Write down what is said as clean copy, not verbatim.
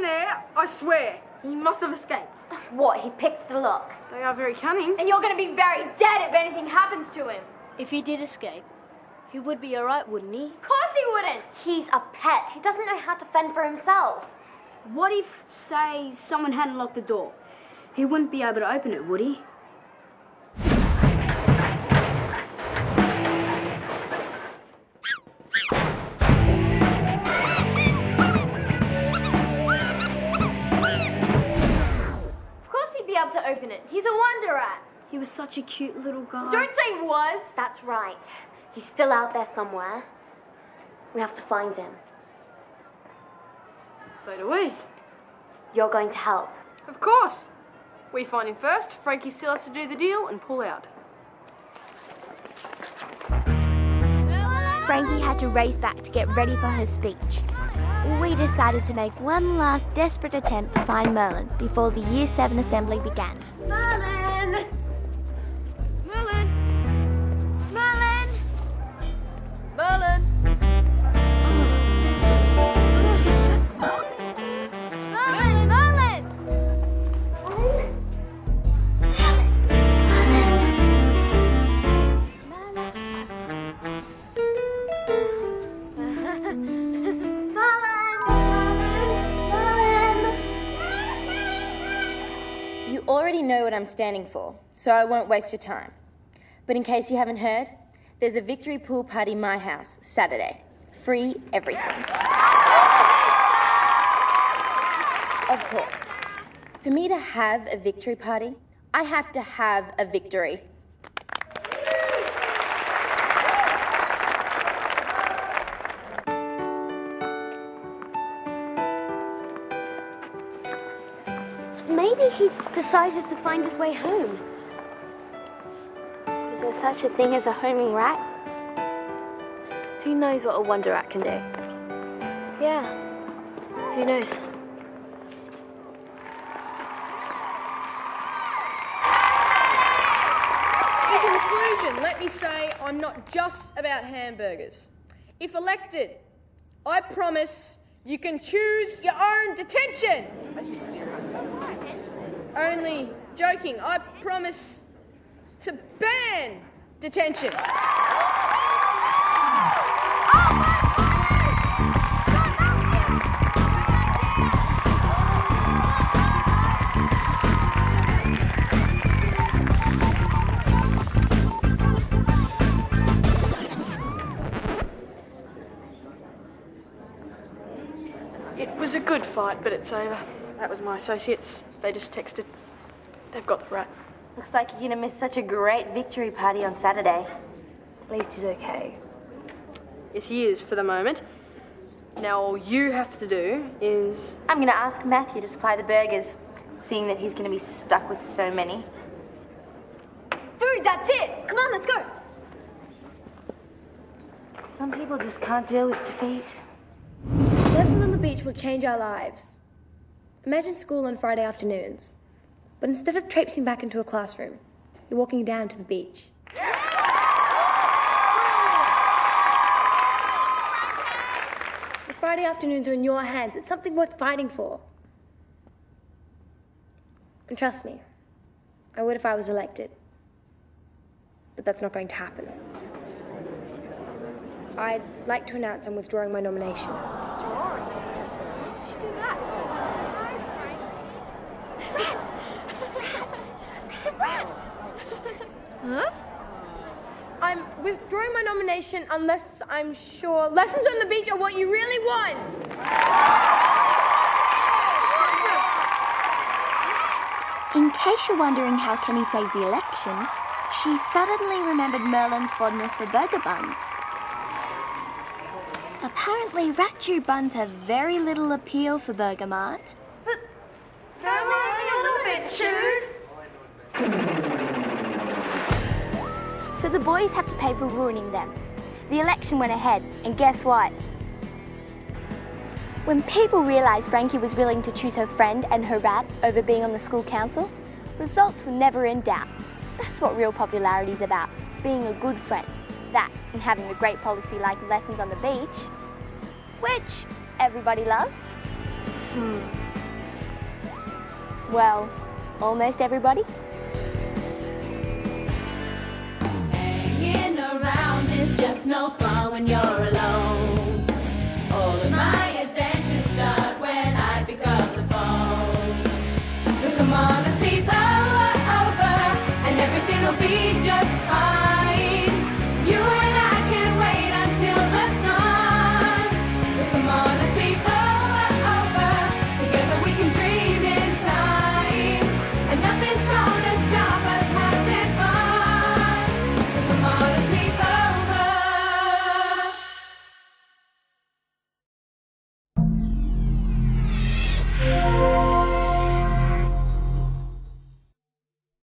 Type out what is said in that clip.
in there, I swear. He must have escaped. What, he picked the lock? They are very cunning. And you're going to be very dead if anything happens to him. If he did escape, he would be alright, wouldn't he? Of course he wouldn't. He's a pet. He doesn't know how to fend for himself. What if, say, someone hadn't locked the door? He wouldn't be able to open it, would he? To open it. He's a wonder rat. He was such a cute little guy. Don't say was. That's right. He's still out there somewhere. We have to find him. So do we. You're going to help. Of course. We find him first, Frankie still has to do the deal and pull out. Frankie had to race back to get ready for her speech. We decided to make one last desperate attempt to find Merlin before the Year 7 assembly began. Merlin! Merlin! Merlin! Merlin! Merlin! Merlin! You already know what I'm standing for, so I won't waste your time. But in case you haven't heard, there's a victory pool party in my house, Saturday. Free everything. Of course, for me to have a victory party, I have to have a victory. Maybe he decided to find his way home. Is there such a thing as a homing rat? Who knows what a wonder rat can do? Yeah, who knows? In conclusion, let me say I'm not just about hamburgers. If elected, I promise you can choose your own detention. Are you serious? Only joking. I promise to ban detention. It was a good fight, but it's over. That was my associates. They just texted. They've got the rat. Looks like you're gonna miss such a great victory party on Saturday. At least he's okay. Yes, he is for the moment. Now all you have to do is... I'm gonna ask Matthew to supply the burgers, seeing that he's gonna be stuck with so many. Food, that's it! Come on, let's go! Some people just can't deal with defeat. Lessons on the beach will change our lives. Imagine school on Friday afternoons, but instead of traipsing back into a classroom, you're walking down to the beach. The Friday afternoons are in your hands. It's something worth fighting for. And trust me, I would if I was elected. But that's not going to happen. I'd like to announce I'm withdrawing my nomination. Huh? I'm withdrawing my nomination unless I'm sure lessons on the beach are what you really want. In case you're wondering how Kenny saved the election, she suddenly remembered Merlin's fondness for burger buns. Apparently, rat chew buns have very little appeal for Burger Mart. But they're only a little bit chewed. So the boys have to pay for ruining them. The election went ahead, and guess what? When people realised Frankie was willing to choose her friend and her rat over being on the school council, results were never in doubt. That's what real popularity is about, being a good friend. That and having a great policy like lessons on the beach, which everybody loves. well, almost everybody. Hanging around is just no fun when you're alone.